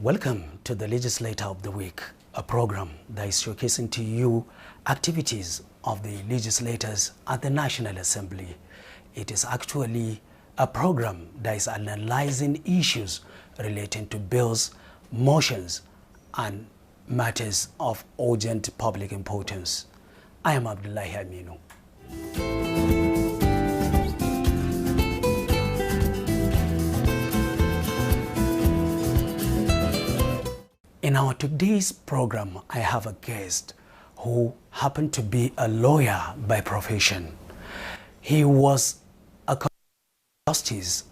Welcome to the Legislator of the Week, a program that is showcasing to you activities of the legislators at the National Assembly. It is actually a program that is analyzing issues relating to bills, motions, and matters of urgent public importance. I am Abdullahi Aminu. In our today's program, I have a guest who happened to be a lawyer by profession. He was a justice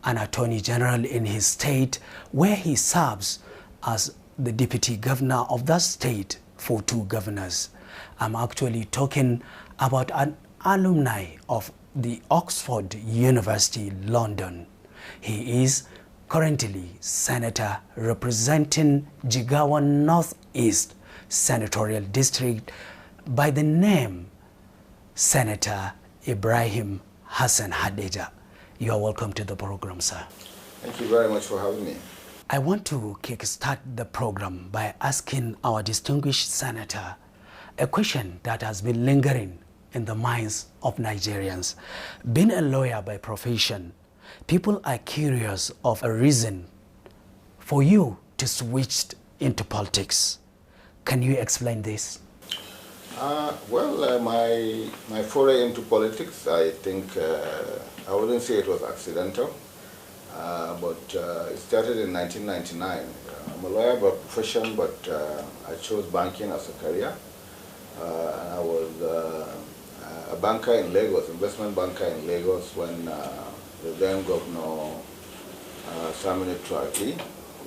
and attorney general in his state, where he serves as the deputy governor of that state for 2 governors. I'm actually talking about an alumni of the Oxford University, London. He is currently Senator representing Jigawa Northeast Senatorial District by the name Senator Ibrahim Hassan Hadejia. You are welcome to the program, sir. Thank you very much for having me. I want to kickstart the program by asking our distinguished senator a question that has been lingering in the minds of Nigerians. Being a lawyer by profession, people are curious of a reason for you to switch into politics. Can you explain this? My foray into politics, I think, I wouldn't say it was accidental, but it started in 1999. I'm a lawyer by profession, but I chose banking as a career. And I was a banker in Lagos, investment banker in Lagos, when the then Governor Samini Turaki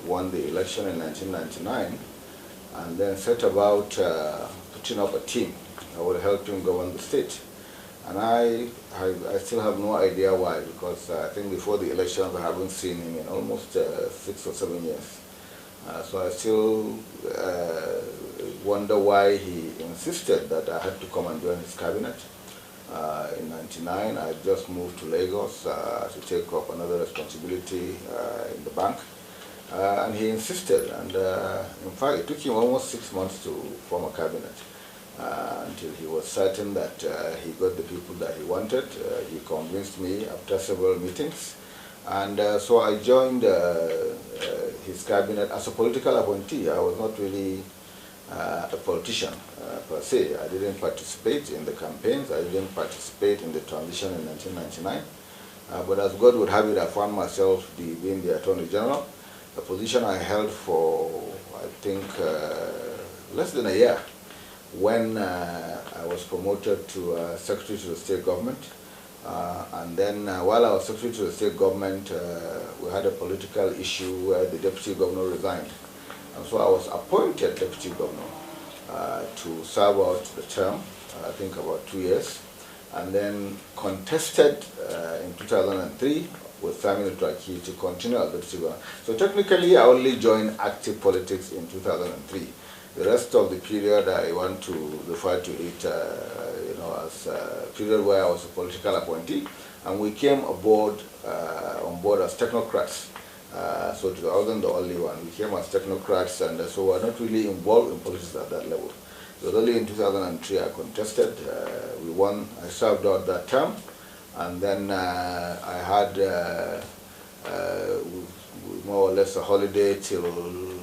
won the election in 1999, and then set about putting up a team that would help him govern the state. And I still have no idea why, because I think before the elections I haven't seen him in almost 6 or 7 years. So I still wonder why he insisted that I had to come and join his cabinet. In 99, I just moved to Lagos to take up another responsibility in the bank. And he insisted, and in fact it took him almost 6 months to form a cabinet until he was certain that he got the people that he wanted. He convinced me after several meetings, and so I joined his cabinet as a political appointee. I was not really a politician per se. I didn't participate in the campaigns. I didn't participate in the transition in 1999. But as God would have it, I found myself being the Attorney General, a position I held for, I think, less than a year, when I was promoted to Secretary to the State Government. And then while I was Secretary to the State Government, we had a political issue where the Deputy Governor resigned. And so I was appointed Deputy Governor to serve out the term, I think about 2 years, and then contested in 2003 with Samini Turaki to continue as Deputy Governor. So technically I only joined active politics in 2003. The rest of the period I want to refer to it as a period where I was a political appointee, and we came on board as technocrats. So I wasn't the only one. We came as technocrats, and so we're not really involved in politics at that level. It was only in 2003 I contested. We won. I served out that term, and then I had more or less a holiday till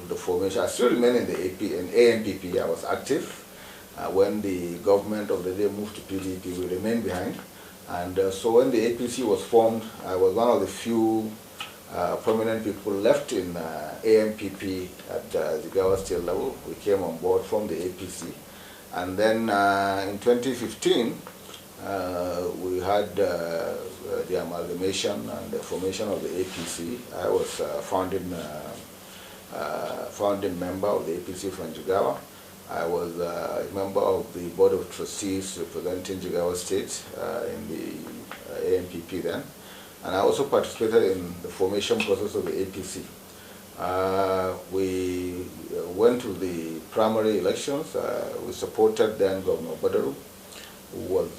the formation. I still remain in the ANPP. I was active. When the government of the day moved to PDP, we remained behind. And so when the APC was formed, I was one of the few prominent people left in ANPP at the Jigawa state level. We came on board from the APC. And then in 2015, we had the amalgamation and the formation of the APC. I was founding member of the APC from Jigawa. I was a member of the Board of Trustees representing Jigawa State in the ANPP then. And I also participated in the formation process of the APC. We went to the primary elections. We supported then Governor Badaru, who was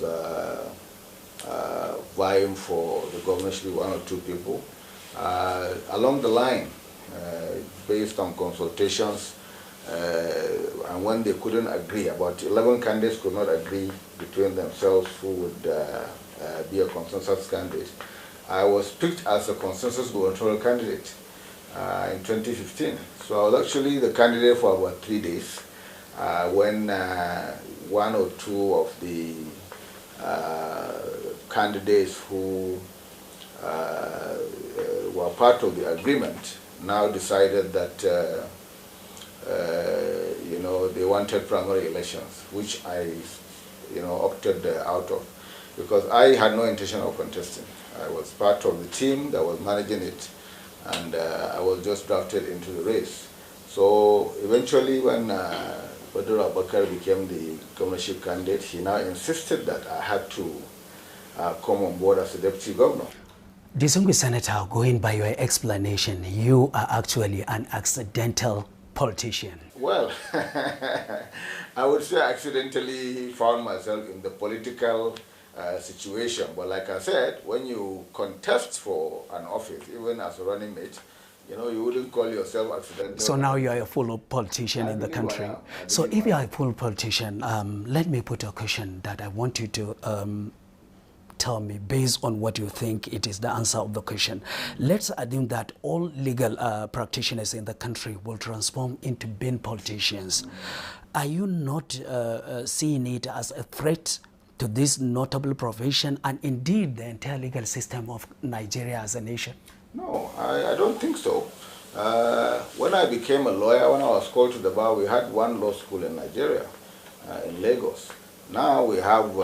vying for the governorship with 1 or 2 people. Along the line, based on consultations, and when they couldn't agree, about 11 candidates could not agree between themselves who would be a consensus candidate, I was picked as a consensus gubernatorial candidate in 2015. So I was actually the candidate for about 3 days when one or two of the candidates who were part of the agreement now decided that you know, they wanted primary elections, which I, you know, opted out of, because I had no intention of contesting. I was part of the team that was managing it, and I was just drafted into the race. So eventually, when Badr Abakar became the governorship candidate, he now insisted that I had to come on board as a deputy governor. Distinguished Senator, going by your explanation, you are actually an accidental politician. Well, I would say I accidentally found myself in the political situation. But like I said, when you contest for an office, even as a running mate, you know, you wouldn't call yourself accidental. So now you are a full politician in the country. So if you are a full politician, let me put a question that I want you to tell me based on what you think it is the answer of the question. Let's assume that all legal practitioners in the country will transform into being politicians. Are you not seeing it as a threat to this notable profession and indeed the entire legal system of Nigeria as a nation? No, I don't think so. When I became a lawyer, when I was called to the bar, we had one law school in Nigeria, in Lagos. Now we have,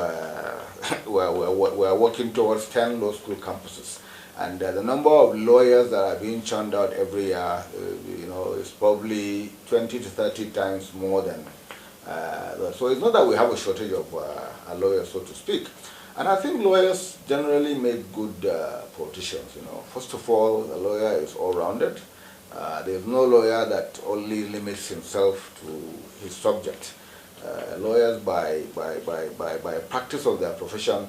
we're working towards 10 law school campuses. And the number of lawyers that are being churned out every year, you know, is probably 20 to 30 times more than so it's not that we have a shortage of lawyers, so to speak. And I think lawyers generally make good politicians, you know. First of all, a lawyer is all-rounded. There's no lawyer that only limits himself to his subject. Lawyers, by practice of their profession,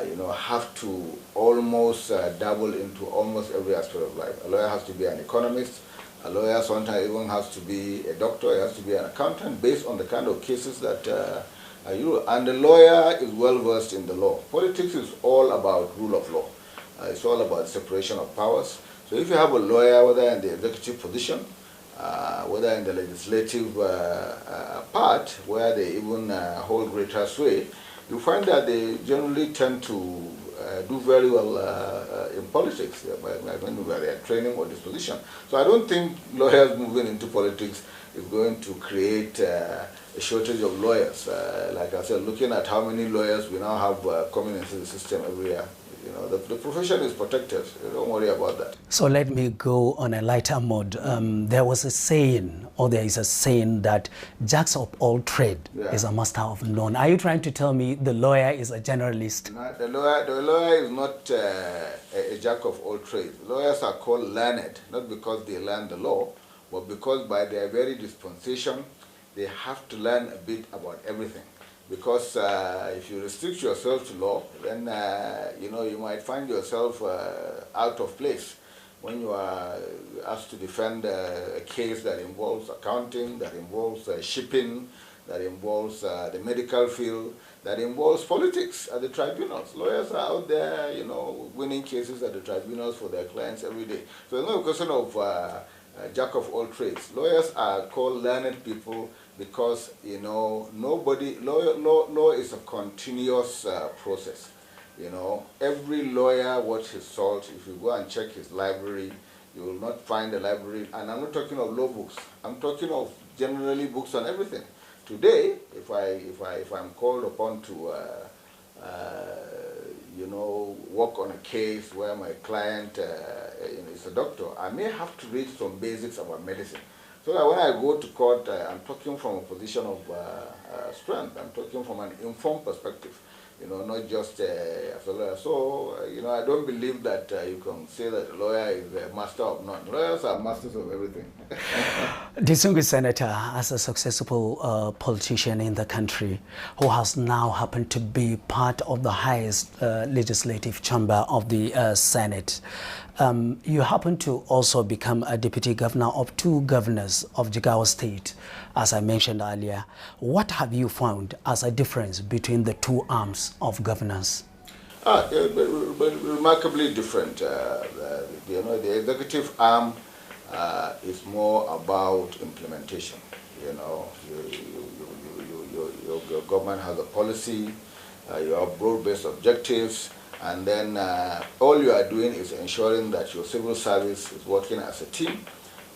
you know, have to almost dabble into almost every aspect of life. A lawyer has to be an economist. A lawyer sometimes even has to be a doctor. He has to be an accountant, based on the kind of cases that and the lawyer is well versed in the law. Politics is all about rule of law. It's all about separation of powers. So if you have a lawyer, whether in the executive position, whether in the legislative part, where they even hold greater sway, you find that they generally tend to do very well in politics by their training or disposition. So I don't think lawyers moving into politics is going to create a shortage of lawyers. Like I said, looking at how many lawyers we now have coming into the system every year, you know, the profession is protected. Don't worry about that. So let me go on a lighter mode. There was a saying, or there is a saying, that jacks of all trade is a master of none. Are you trying to tell me the lawyer is a generalist? No, the lawyer is not a jack of all trades. Lawyers are called learned, not because they learn the law, but because by their very dispensation, they have to learn a bit about everything. Because if you restrict yourself to law, then you know, you might find yourself out of place when you are asked to defend a case that involves accounting, that involves shipping, that involves the medical field, that involves politics at the tribunals. Lawyers are out there, you know, winning cases at the tribunals for their clients every day. So it's not a question of jack of all trades. Lawyers are called learned people because, you know, law is a continuous process. You know, every lawyer worth his salt. If you go and check his library, you will not find a library. And I'm not talking of law books. I'm talking of generally books on everything. Today, if I'm called upon to you know, work on a case where my client is a doctor, I may have to read some basics about medicine. So that when I go to court, I'm talking from a position of strength. I'm talking from an informed perspective, you know, not just as a lawyer. So, you know, I don't believe that you can say that a lawyer is a master of none. Lawyers are masters of everything. Distinguished Senator, as a successful politician in the country who has now happened to be part of the highest legislative chamber of the Senate, You happen to also become a deputy governor of 2 governors of Jigawa State, as I mentioned earlier. What have you found as a difference between the 2 arms of governance? Remarkably different. The executive arm is more about implementation. Your government has a policy, you have broad-based objectives, and then all you are doing is ensuring that your civil service is working as a team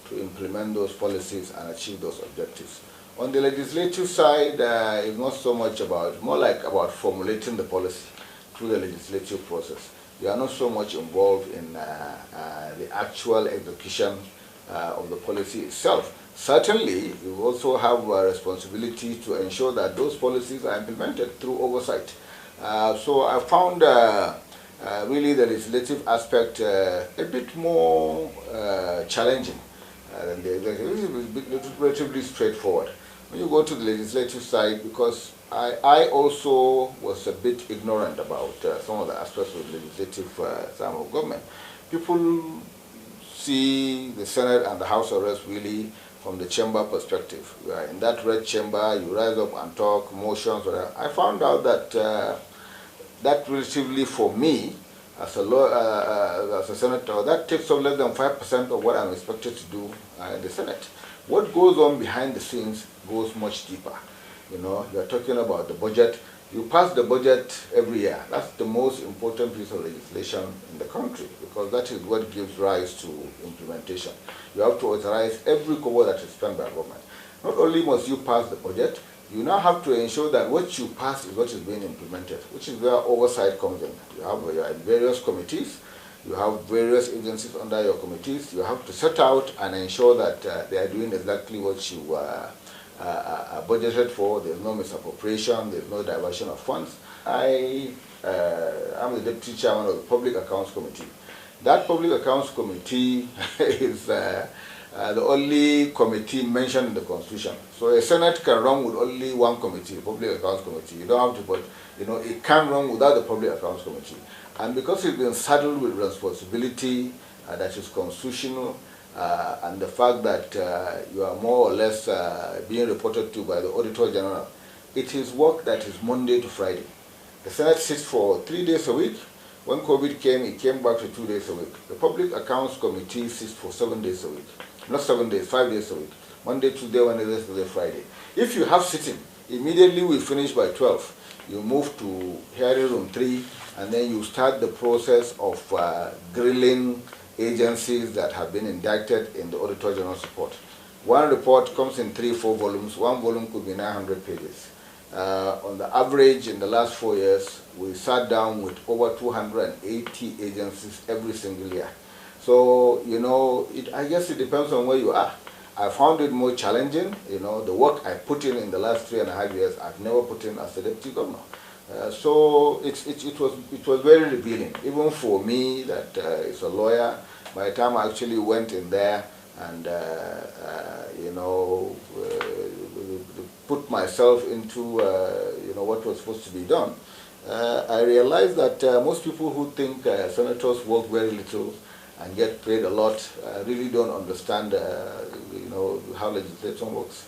to implement those policies and achieve those objectives. On the legislative side, it's not so much about, more like about formulating the policy through the legislative process. You are not so much involved in the actual execution of the policy itself. Certainly, you also have a responsibility to ensure that those policies are implemented through oversight. So I found really the legislative aspect a bit more challenging than the executive. It's relatively straightforward. When you go to the legislative side, because I also was a bit ignorant about some of the aspects of the legislative side of government. People see the Senate and the House of Reps really from the chamber perspective. In that red chamber, you rise up and talk, motions, whatever. I found out that that relatively, for me, as a senator, that takes up less than 5% of what I'm expected to do in the Senate. What goes on behind the scenes goes much deeper. You're talking about the budget. You pass the budget every year. That's the most important piece of legislation in the country, because that is what gives rise to implementation. You have to authorize every kobo that is spent by government. Not only must you pass the budget, you now have to ensure that what you pass is what is being implemented, which is where oversight comes in. You are in various committees, you have various agencies under your committees. You have to set out and ensure that they are doing exactly what you budgeted for. There's no misappropriation, there's no diversion of funds. I am the deputy chairman of the Public Accounts Committee. That Public Accounts Committee is the only committee mentioned in the Constitution. So a Senate can run with only one committee, the Public Accounts Committee. You don't have to put, it can run without the Public Accounts Committee. And because it's been saddled with responsibility that is constitutional, and the fact that you are more or less being reported to by the Auditor General, it is work that is Monday to Friday. The Senate sits for 3 days a week. When COVID came, it came back to 2 days a week. The Public Accounts Committee sits for 7 days a week. Not 7 days, 5 days a week. Monday, Tuesday, Wednesday, Thursday, Friday. If you have sitting, immediately we finish by 12. You move to hearing room 3, and then you start the process of grilling agencies that have been indicted in the Auditor General's report. One report comes in 3-4 volumes. One volume could be 900 pages. On the average, in the last 4 years, we sat down with over 280 agencies every single year. So, I guess it depends on where you are. I found it more challenging. The work I put in the last 3.5 years, I've never put in as a deputy governor. So it was very revealing, even for me that is a lawyer. By the time I actually went in there and put myself into what was supposed to be done, I realized that most people who think senators work very little and get paid a lot really don't understand how legislation works.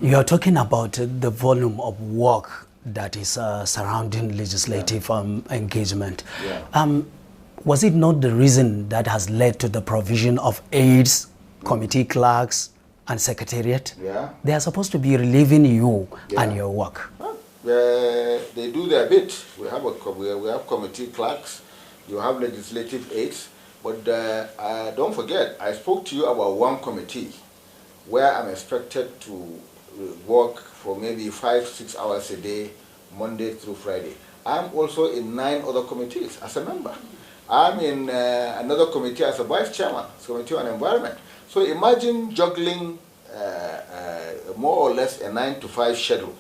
You are talking about the volume of work that is surrounding legislative engagement. Yeah. Was it not the reason that has led to the provision of aides, committee clerks, and secretariat? Yeah. They are supposed to be relieving you and your work. They do their bit. We have committee clerks, you have legislative aides, but don't forget, I spoke to you about one committee where I'm expected to work for maybe 5-6 hours a day, Monday through Friday. I'm also in 9 other committees as a member. I'm in another committee as a vice chairman, Committee on Environment. So imagine juggling more or less a 9-to-5 schedule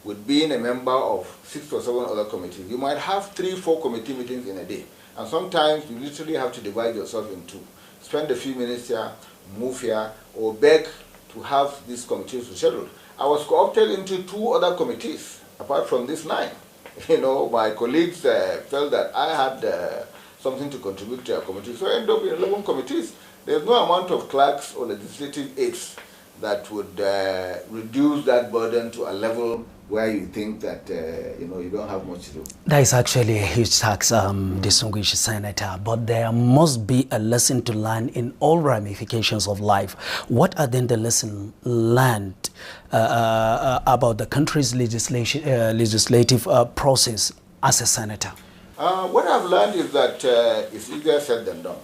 with being a member of 6 or 7 other committees. You might have 3-4 committee meetings in a day. And sometimes you literally have to divide yourself in 2. Spend a few minutes here, move here, or beg to have these committees scheduled. I was co-opted into 2 other committees, apart from this 9. My colleagues felt that I had something to contribute to your committee. So end up in 11 committees. There's no amount of clerks or legislative aides that would reduce that burden to a level where you think that you don't have much to do. That is actually a huge tax, distinguished senator, but there must be a lesson to learn in all ramifications of life. What are then the lessons learned about the country's legislative process as a senator? What I've learned is that it's easier said than done.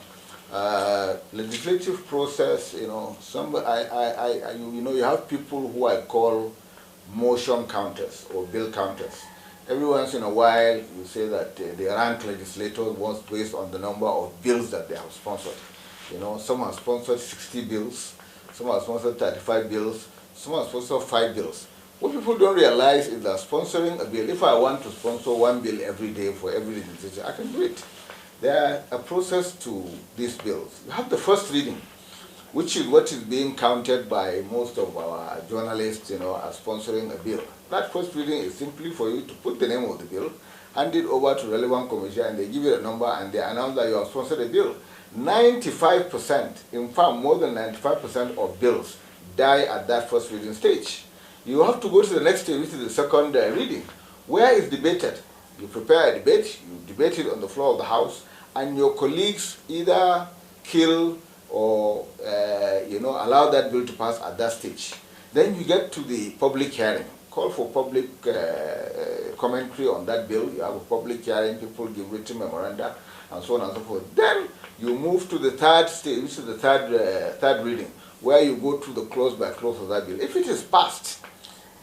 Legislative process, you have people who I call motion counters or bill counters. Every once in a while, you say that they rank legislators based on the number of bills that they have sponsored. Some have sponsored 60 bills, some have sponsored 35 bills, some have sponsored 5 bills. What people don't realize is that sponsoring a bill, if I want to sponsor 1 bill every day for every legislature, I can do it. There's a process to these bills. You have the first reading, which is what is being counted by most of our journalists, as sponsoring a bill. That first reading is simply for you to put the name of the bill, hand it over to relevant committee, and they give you a number and they announce that you have sponsored a bill. 95%, in fact more than 95% of bills die at that first reading stage. You have to go to the next stage, which is the second reading, where it's debated. You prepare a debate, you debate it on the floor of the House, and your colleagues either kill or allow that bill to pass at that stage. Then you get to the public hearing, call for public commentary on that bill. You have a public hearing, people give written memoranda, and so on and so forth. Then you move to the third stage, which is the third reading, where you go through the clause by clause of that bill. If it is passed,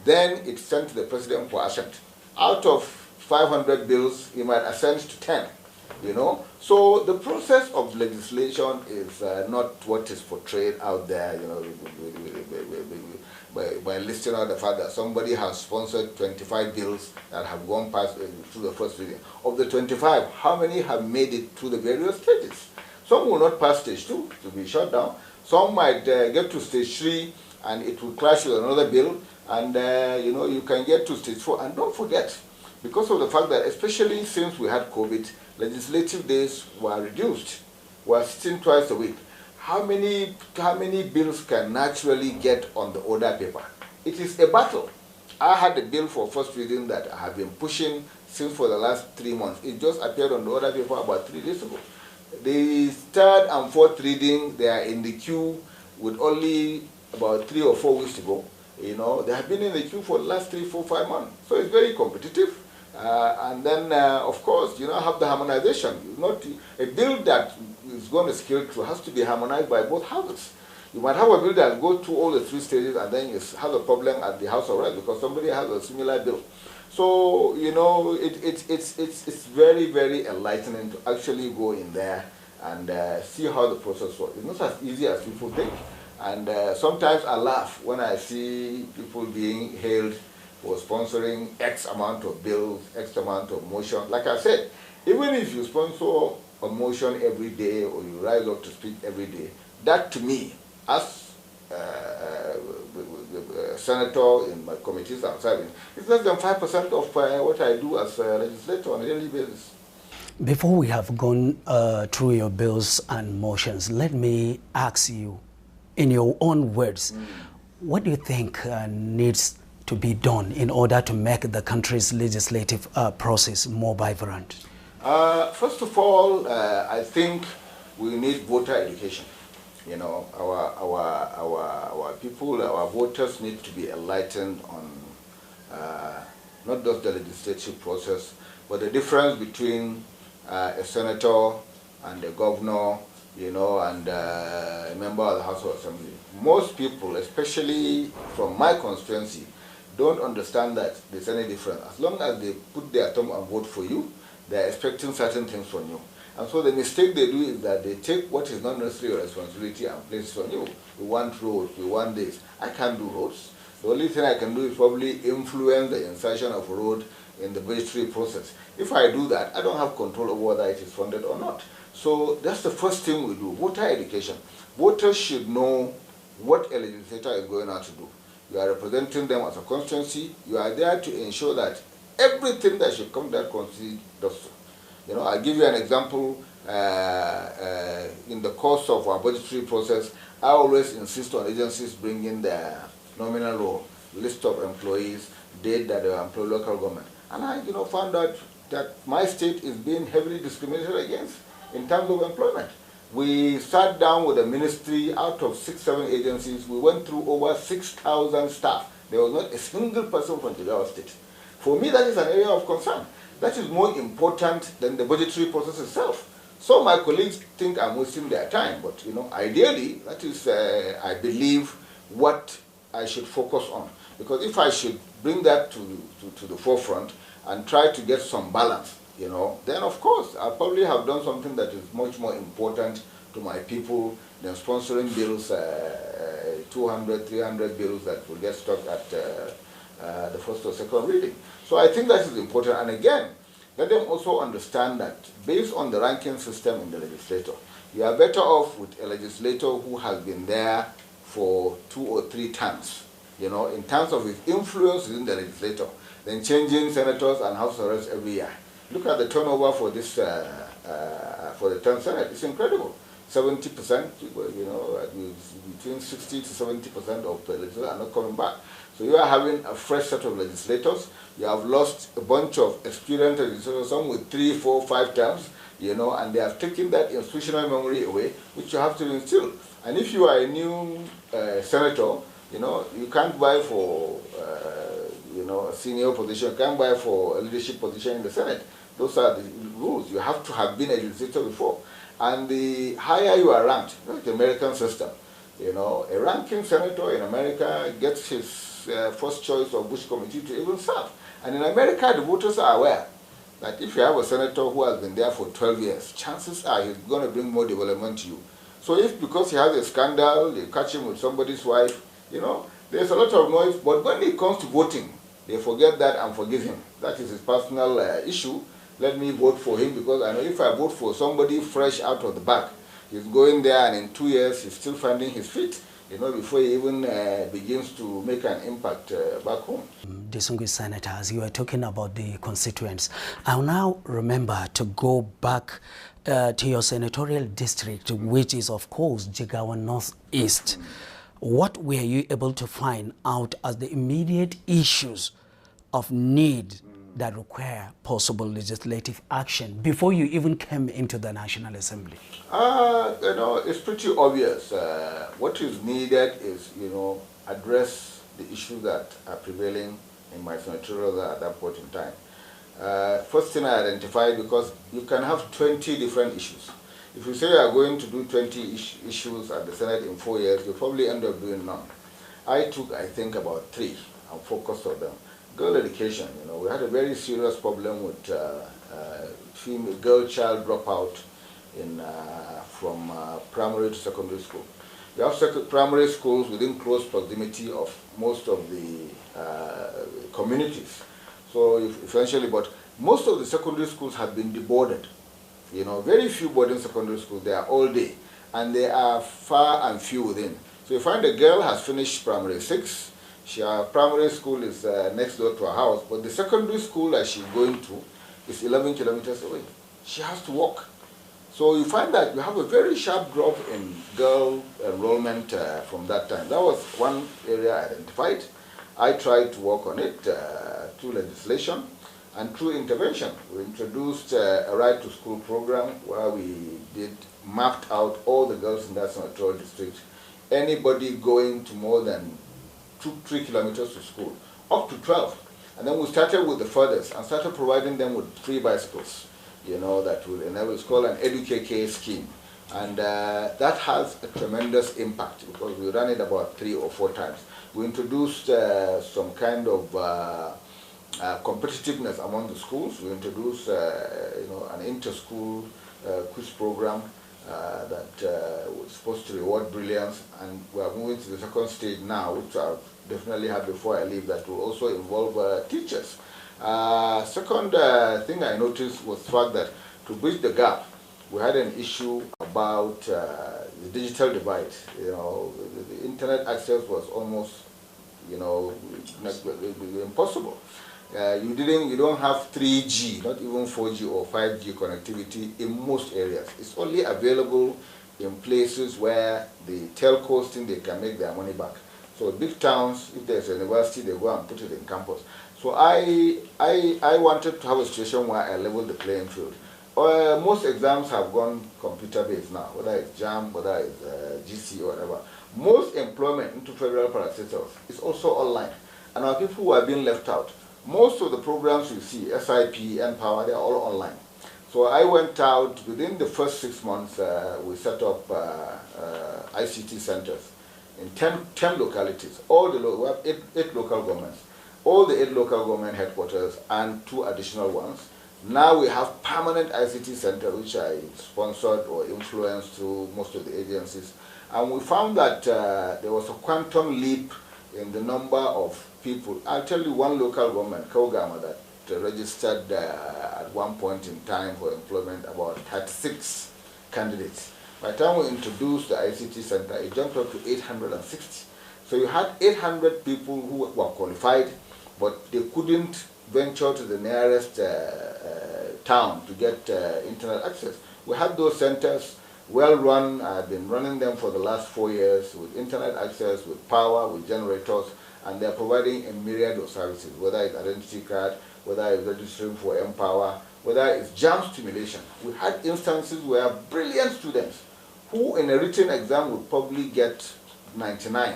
then it's sent to the president for assent. Out of 500 bills, he might assent to 10. So the process of legislation is not what is portrayed out there, by listing out the fact that somebody has sponsored 25 bills that have gone past through the first reading. Of the 25, how many have made it through the various stages? Some will not pass stage 2 to be shut down. Some might get to stage 3 and it will clash with another bill, and you can get to stage 4. And don't forget, because of the fact that, especially since we had COVID, legislative days were reduced. We're sitting twice a week. How many bills can naturally get on the order paper? It is a battle. I had a bill for first reading that I have been pushing since for the last 3 months. It just appeared on the order paper about 3 days ago. The third and fourth reading, they are in the queue with only about 3 or 4 weeks to go. They have been in the queue for the last 3, 4, 5 months. So it's very competitive. And then, of course, have the harmonization. Not a bill that is going to scale through has to be harmonized by both houses. You might have a bill that goes through all the 3 stages and then you have a problem at the House of Reps because somebody has a similar bill. So, it's very, very enlightening to actually go in there and see how the process works. It's not as easy as people think. And sometimes I laugh when I see people being hailed for sponsoring X amount of bills, X amount of motion. Like I said, even if you sponsor a motion every day or you rise up to speak every day, that to me, as a senator in my committees I'm serving, it's less than 5% of what I do as a legislator on a daily basis. Before we have gone through your bills and motions, let me ask you, in your own words, what do you think needs to be done in order to make the country's legislative process more vibrant? First of all, I think we need voter education. Our people, our voters need to be enlightened on not just the legislative process, but the difference between a senator and a governor, and a member of the House of Assembly. Most people, especially from my constituency, don't understand that there's any difference. As long as they put their thumb and vote for you, they're expecting certain things from you. And so the mistake they do is that they take what is not necessarily your responsibility and place it on you. We want roads, we want this. I can't do roads. The only thing I can do is probably influence the insertion of a road in the budgetary process. If I do that, I don't have control over whether it is funded or not. So that's the first thing we do, voter education. Voters should know what a legislator is going out to do. You are representing them as a constituency. You are there to ensure that everything that should come to that constituency does so. I'll give you an example. in the course of our budgetary process, I always insist on agencies bringing their nominal roll, list of employees, date that they are employed local government. And I, found out that my state is being heavily discriminated against in terms of employment. We sat down with the ministry. Out of 6-7 agencies, we went through over 6,000 staff. There was not a single person from Jigawa State. For me, that is an area of concern. That is more important than the budgetary process itself. So my colleagues think I'm wasting their time, but ideally, that is, I believe, what I should focus on. Because if I should bring that to the forefront and try to get some balance, then of course I'll probably have done something that is much more important to my people than sponsoring bills, 200, 300 bills that will get stuck at the first or second reading. So I think that is important. And again, let them also understand that based on the ranking system in the legislature, you are better off with a legislator who has been there for 2 or 3 terms, in terms of his influence within the legislature, than changing senators and house arrests every year. Look at the turnover for this, for the 10th Senate. It's incredible. 70%, between 60 to 70% of the legislators are not coming back. So you are having a fresh set of legislators. You have lost a bunch of experienced legislators, some with 3, 4, 5 terms, and they have taken that institutional memory away, which you have to instill. And if you are a new senator, you can't buy for, a senior position, you can't buy for a leadership position in the Senate. Those are the rules. You have to have been a legislator before. And the higher you are ranked, the American system, a ranking senator in America gets his first choice of Bush committee to even serve. And in America, the voters are aware that if you have a senator who has been there for 12 years, chances are he's going to bring more development to you. So if because he has a scandal, you catch him with somebody's wife, there's a lot of noise. But when it comes to voting, they forget that and forgive him. That is his personal issue. Let me vote for him because I know if I vote for somebody fresh out of the back, he's going there and in 2 years he's still finding his feet, before he even begins to make an impact back home. Distinguished senators, you were talking about the constituents. I'll now remember to go back to your senatorial district, which is of course Jigawa Northeast. What were you able to find out as the immediate issues of need that require possible legislative action before you even came into the National Assembly? It's pretty obvious. What is needed is, address the issues that are prevailing in my senatorial at that point in time. First thing I identified, because you can have 20 different issues. If you say you are going to do 20 issues at the Senate in 4 years, you'll probably end up doing none. I took, I think, about 3 and focused on them. Girl education, we had a very serious problem with girl child dropout from primary to secondary school. We have primary schools within close proximity of most of the communities. So essentially, but most of the secondary schools have been deboarded. Very few boarding secondary schools, they are all day, and they are far and few within. So you find a girl has finished primary 6, her primary school is next door to her house, but the secondary school that she's going to is 11 kilometers away. She has to walk. So you find that you have a very sharp drop in girl enrollment from that time. That was one area I identified. I tried to work on it through legislation and through intervention. We introduced a right to school program where we mapped out all the girls in that senatorial district. Anybody going to more than 2-3 kilometers to school, up to 12. And then we started with the furthest and started providing them with free bicycles, that will enable. It's called an EduKK scheme. And that has a tremendous impact because we ran it about 3 or 4 times. We introduced some kind of competitiveness among the schools. We introduced, an inter-school quiz program that was supposed to reward brilliance, and we are moving to the second stage now, which I'll definitely have before I leave, that will also involve teachers. Second thing I noticed was the fact that to bridge the gap, we had an issue about the digital divide. The internet access was almost, impossible. You don't have 3G, not even 4G or 5G connectivity in most areas. It's only available in places where the telcos think they can make their money back. So big towns, if there's a university, they go and put it in campus. So I wanted to have a situation where I level the playing field. Most exams have gone computer-based now, whether it's JAM, whether it's GC or whatever. Most employment into federal parastatals is also online. And our people who are being left out, most of the programs you see, SIP, NPower, they're all online. So I went out, within the first 6 months, we set up ICT centers in 10 localities. We have eight local governments. All the 8 local government headquarters and 2 additional ones. Now we have permanent ICT centers, which I sponsored or influenced through most of the agencies. And we found that there was a quantum leap in the number of people. I'll tell you one local government, Kaugama, that registered at one point in time for employment about 36 candidates. By the time we introduced the ICT center, it jumped up to 860. So you had 800 people who were qualified, but they couldn't venture to the nearest town to get internet access. We had those centers well run. I've been running them for the last 4 years with internet access, with power, with generators, and they're providing a myriad of services, whether it's identity card, whether it's registering for Empower, whether it's JAM stimulation. We had instances where brilliant students who in a written exam would probably get 99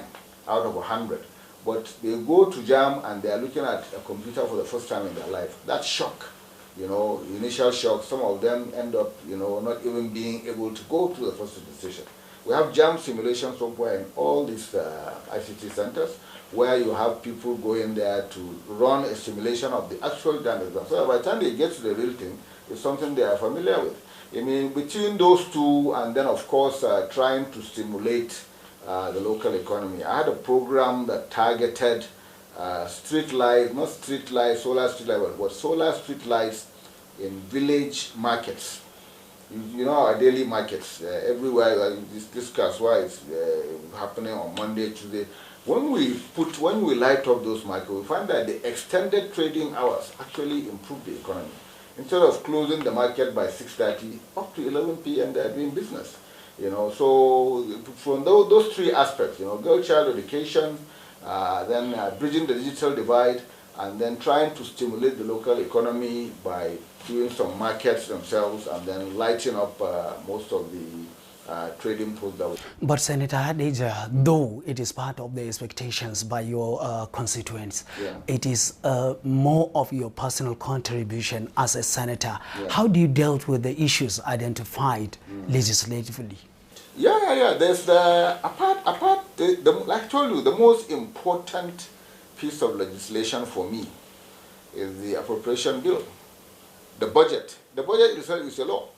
out of 100, but they go to JAM and they are looking at a computer for the first time in their life. That shock, initial shock, some of them end up, not even being able to go to the first registration. We have JAM simulation software in all these ICT centers where you have people go in there to run a simulation of the actual JAM exam. So by the time they get to the real thing, it's something they are familiar with. I mean, between those two and then, of course, trying to stimulate the local economy, I had a program that targeted street lights, not street lights, solar street lights, but solar street lights in village markets. You know our daily markets, everywhere, this Kaswa is happening on Monday, Tuesday. When we light up those markets, we find that the extended trading hours actually improve the economy. Instead of closing the market by 6:30, up to 11 p.m. they are doing business. So from those 3 aspects, girl child education, then bridging the digital divide, and then trying to stimulate the local economy by doing some markets themselves, and then lighting up most of the trading posts. But Senator Hadejia, though it is part of the expectations by your constituents, it is more of your personal contribution as a senator. How do you deal with the issues identified legislatively? There's like I told you, the most important piece of legislation for me is the appropriation bill, the budget. The budget itself is a law,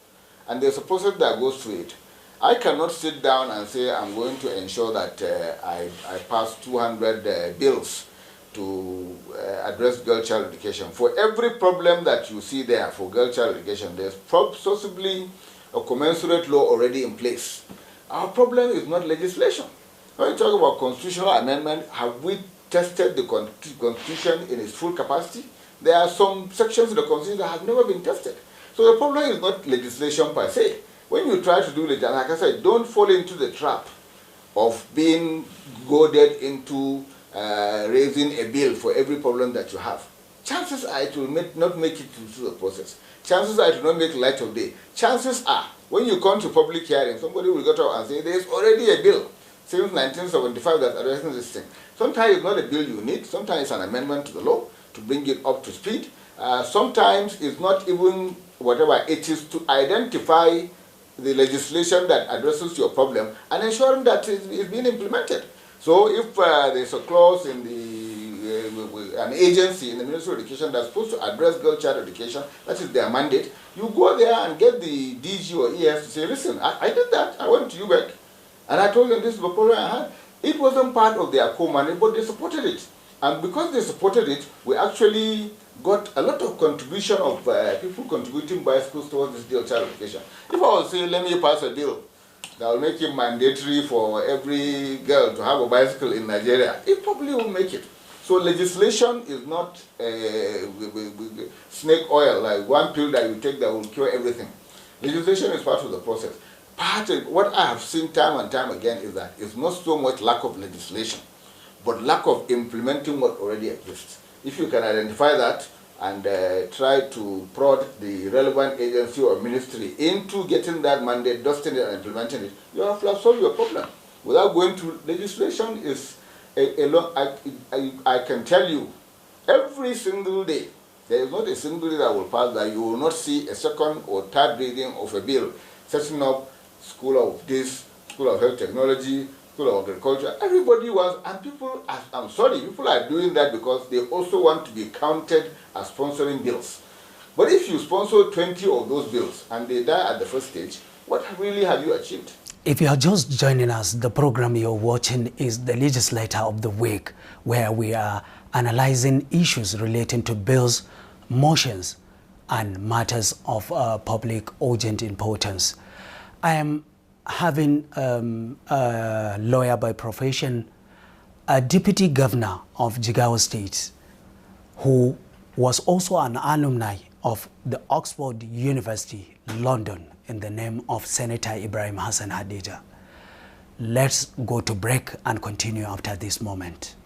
and there's a process that goes through it. I cannot sit down and say I'm going to ensure that I pass 200 bills to address girl child education. For every problem that you see there for girl child education, there's possibly a commensurate law already in place. Our problem is not legislation. When you talk about constitutional amendment, have we tested the Constitution in its full capacity? There are some sections of the Constitution that have never been tested. So the problem is not legislation per se. When you try to do legislation, like I said, don't fall into the trap of being goaded into raising a bill for every problem that you have. Chances are it will not make it through the process. Chances are it will not make light of day. Chances are, when you come to public hearing, somebody will get up and say, there's already a bill since 1975 that's addressing this thing. Sometimes it's not a bill you need. Sometimes it's an amendment to the law to bring it up to speed. Sometimes it's not even whatever. It is to identify the legislation that addresses your problem and ensuring that it is being implemented. So if there's a clause in an agency in the Ministry of Education that's supposed to address girl child education, that is their mandate, you go there and get the DG or ES to say, listen, I did that, I went to you back, and I told them this is the problem I had. It wasn't part of their core mandate, but they supported it. And because they supported it, we actually got a lot of contribution of people contributing bicycles towards this girl child education. If I was saying, let me pass a bill that will make it mandatory for every girl to have a bicycle in Nigeria, it probably will make it. So legislation is not snake oil, like one pill that you take that will cure everything. Legislation is part of the process. Part of what I have seen time and time again is that it's not so much lack of legislation, but lack of implementing what already exists. If you can identify that and try to prod the relevant agency or ministry into getting that mandate, dusting it and implementing it, you have solved your problem. Without going to legislation is a long, I can tell you, every single day, there is not a single day that will pass that you will not see a second or third reading of a bill setting up School of this, School of Health Technology, School of Agriculture. Everybody wants, and people, I'm sorry, people are doing that because they also want to be counted as sponsoring bills. But if you sponsor 20 of those bills and they die at the first stage, what really have you achieved? If you are just joining us, the program you're watching is the Legislator of the Week, where we are analyzing issues relating to bills, motions, and matters of public urgent importance. I am having a lawyer by profession, a deputy governor of Jigawa State, who was also an alumni of the Oxford University, London, in the name of Senator Ibrahim Hassan Hadejia. Let's go to break and continue after this moment.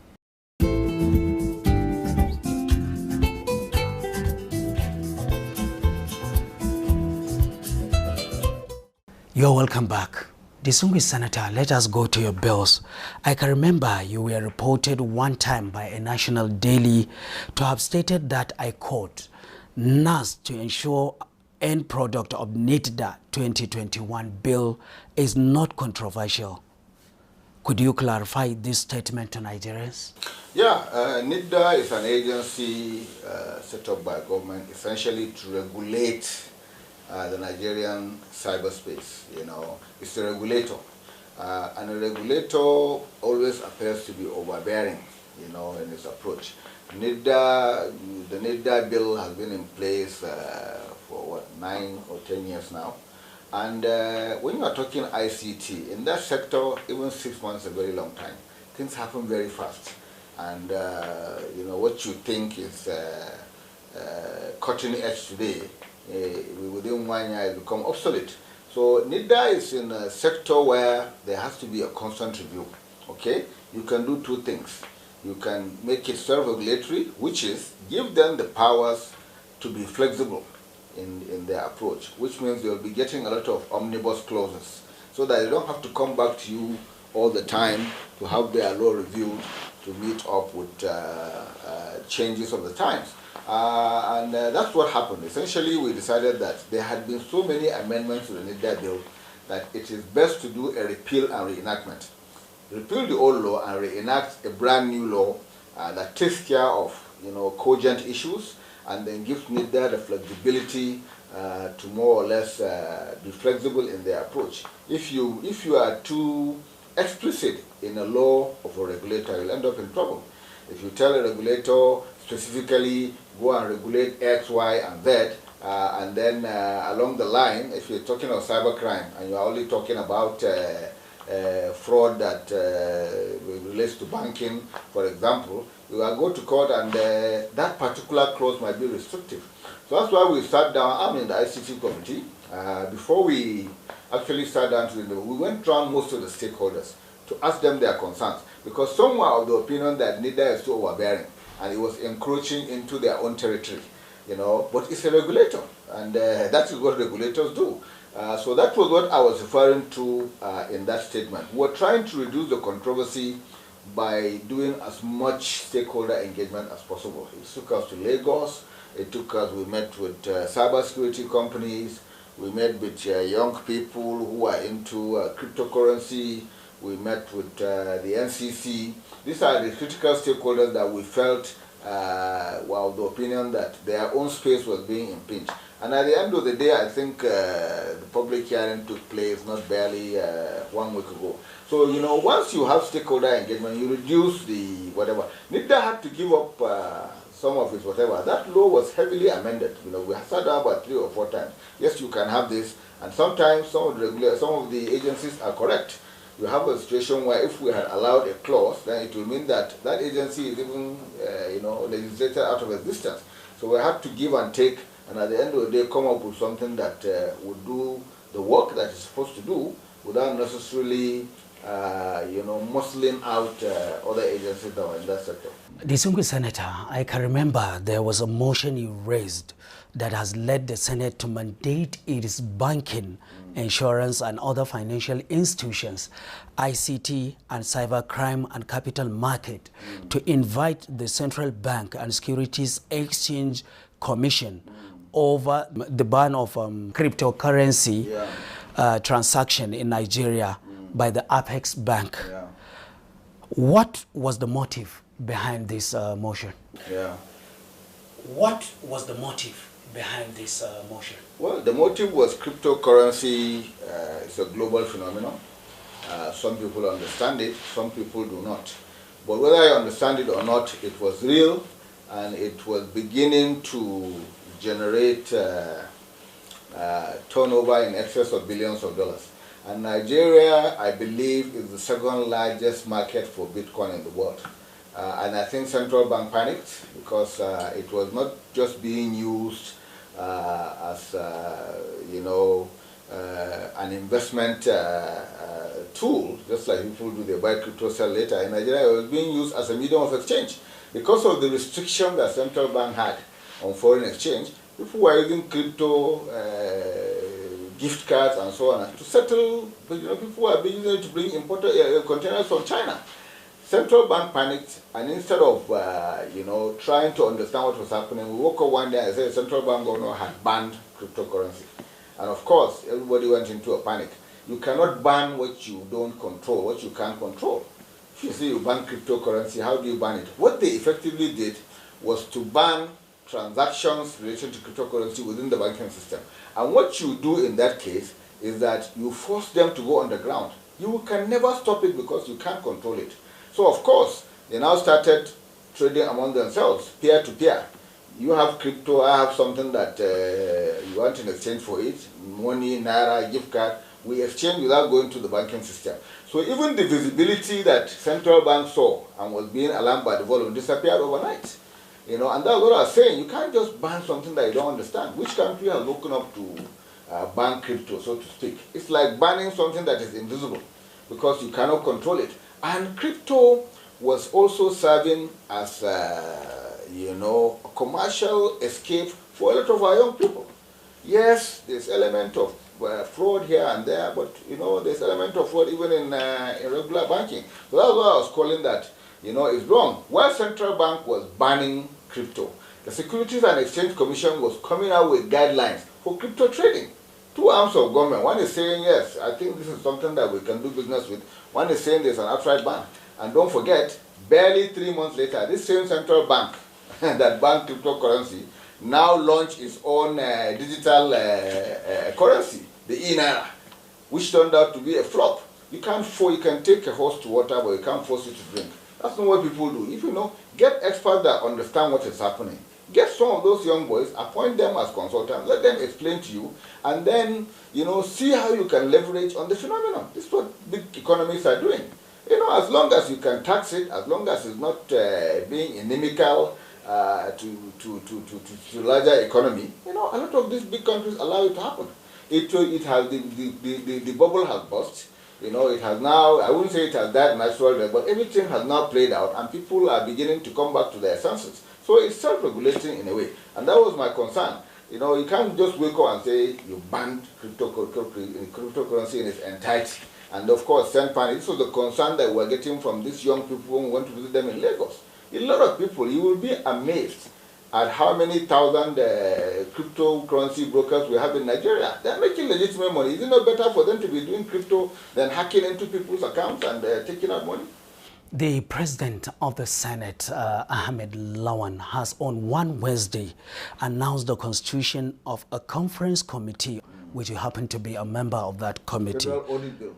You're welcome back. Distinguished Senator, let us go to your bills. I can remember you were reported one time by a national daily to have stated that, I quote, NAS to ensure end product of NITDA 2021 bill is not controversial. Could you clarify this statement to Nigerians? Yeah, NITDA is an agency set up by government essentially to regulate the Nigerian cyberspace. You know, it's a regulator, and a regulator always appears to be overbearing, you know, in its approach. The NITDA bill has been in place for what, 9 or 10 years now, and when you are talking ICT in that sector, even 6 months is a very long time. Things happen very fast, and you know, what you think is cutting edge today, within 1 year it become obsolete. So NITDA is in a sector where there has to be a constant review. Okay, you can do two things. You can make it self-regulatory, which is give them the powers to be flexible in their approach, which means they'll be getting a lot of omnibus clauses, so that they don't have to come back to you all the time to have their law reviewed to meet up with changes of the times. And that's what happened. Essentially, we decided that there had been so many amendments to the NITDA bill that it is best to do a repeal and reenactment. Repeal the old law and reenact a brand new law that takes care of, you know, cogent issues, and then gives NITDA the flexibility to more or less be flexible in their approach. If you are too explicit in a law of a regulator, you'll end up in trouble. If you tell a regulator specifically go and regulate X, Y, and Z, and then along the line, if you're talking of cybercrime and you're only talking about fraud that relates to banking, for example, you will go to court and that particular clause might be restrictive. So that's why we sat down. I'm in the ICT committee. Before we actually sat down to we went around most of the stakeholders to ask them their concerns, because some were of the opinion that NITDA is too overbearing and it was encroaching into their own territory, you know. But it's a regulator, and that is what regulators do. So that was what I was referring to in that statement. We're trying to reduce the controversy by doing as much stakeholder engagement as possible. It took us to Lagos. It took us, we met with cybersecurity companies. We met with young people who are into cryptocurrency. We met with the NCC. These are the critical stakeholders that we felt were of the opinion that their own space was being impinged. And at the end of the day, I think the public hearing took place not barely 1 week ago. So, you know, once you have stakeholder engagement, you reduce the whatever. NITDA had to give up some of its whatever. That law was heavily amended. You know, we sat down about 3 or 4 times. Yes, you can have this, and sometimes some of the agencies are correct. you have a situation where if we had allowed a clause, then it will mean that that agency is even, legislated out of existence. So we have to give and take, and at the end of the day, come up with something that would do the work that it's supposed to do without necessarily, muscling out other agencies that are in that sector. Distinguished Senator, I can remember there was a motion you raised that has led the Senate to mandate its banking, insurance and other financial institutions, ICT and cybercrime and capital market to invite the Central Bank and Securities Exchange Commission over the ban of cryptocurrency transaction in Nigeria by the Apex Bank. Yeah. What was the motive behind this motion? Yeah. What was the motive behind this motion? Well, the motive was cryptocurrency is a global phenomenon. Some people understand it, some people do not. But whether I understand it or not, it was real and it was beginning to generate turnover in excess of billions of dollars. And Nigeria, I believe, is the second largest market for Bitcoin in the world. And I think central bank panicked because it was not just being used as, an investment tool, just like people do, they buy crypto, sell later. In Nigeria, it was being used as a medium of exchange. Because of the restriction that central bank had on foreign exchange, people were using crypto, gift cards and so on to settle. People were being used to bring imported containers from China. Central bank panicked, and instead of trying to understand what was happening, we woke up one day and said the central bank governor had banned cryptocurrency. And of course, everybody went into a panic. You cannot ban what you don't control, what you can't control. If you say you ban cryptocurrency, how do you ban it? What they effectively did was to ban transactions related to cryptocurrency within the banking system. And what you do in that case is that you force them to go underground. You can never stop it because you can't control it. So of course, they now started trading among themselves, peer to peer. You have crypto, I have something that you want in exchange for it, money, naira, gift card. We exchange without going to the banking system. So even the visibility that central bank saw and was being alarmed by the volume disappeared overnight. And that's what I was saying. You can't just ban something that you don't understand. Which country has woken up to ban crypto, so to speak? It's like banning something that is invisible because you cannot control it. And crypto was also serving as a commercial escape for a lot of our young people. Yes, there's element of fraud here and there, but there's element of fraud even in regular banking. So that's what I was calling that, is wrong. While central bank was banning crypto, the Securities and Exchange Commission was coming out with guidelines for crypto trading. Two arms of government. One is saying, yes, I think this is something that we can do business with. One is saying there's an outright ban. And don't forget, barely 3 months later, this same central bank that banned cryptocurrency now launched its own digital currency, the e-naira, which turned out to be a flop. You can take a horse to water, but you can't force it to drink. That's not what people do. If get experts that understand what is happening. Get some of those young boys, appoint them as consultants, let them explain to you, and then, see how you can leverage on the phenomenon. This is what big economies are doing. As long as you can tax it, as long as it's not being inimical to larger economy, a lot of these big countries allow it to happen. It has, the bubble has burst. It has now, I wouldn't say it has died natural death, but everything has now played out and people are beginning to come back to their senses. So it's self-regulating in a way. And that was my concern. You can't just wake up and say you banned cryptocurrency in its entirety. And of course, send panic. This was the concern that we're getting from these young people when we went to visit them in Lagos. A lot of people, you will be amazed at how many thousand cryptocurrency brokers we have in Nigeria. They're making legitimate money. Is it not better for them to be doing crypto than hacking into people's accounts and taking out money? The President of the Senate, Ahmed Lawan, has on one Wednesday announced the constitution of a conference committee, which you happen to be a member of that committee. Federal Audit Bill.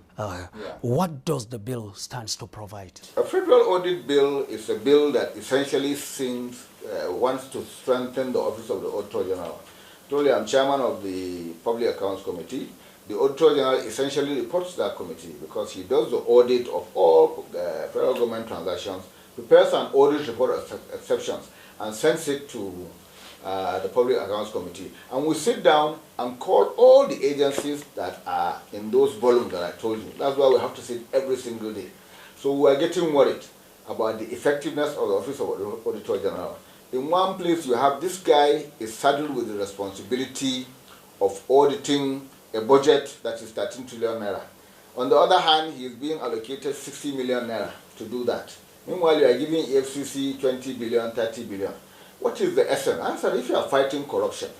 What does the bill stand to provide? A Federal Audit Bill is a bill that essentially wants to strengthen the office of the Auditor General. I'm chairman of the Public Accounts Committee. the Auditor General essentially reports to that committee because he does the audit of all federal government transactions, prepares an audit report of exceptions, and sends it to the Public Accounts Committee. And we sit down and call all the agencies that are in those volumes that I told you. That's why we have to sit every single day. So we are getting worried about the effectiveness of the Office of the Auditor General. In one place, you have this guy is saddled with the responsibility of auditing a budget that is 13 trillion naira. On the other hand, he is being allocated 60 million naira to do that. Meanwhile, you are giving EFCC 20 billion, 30 billion. What is the essence? Answer, if you are fighting corruption,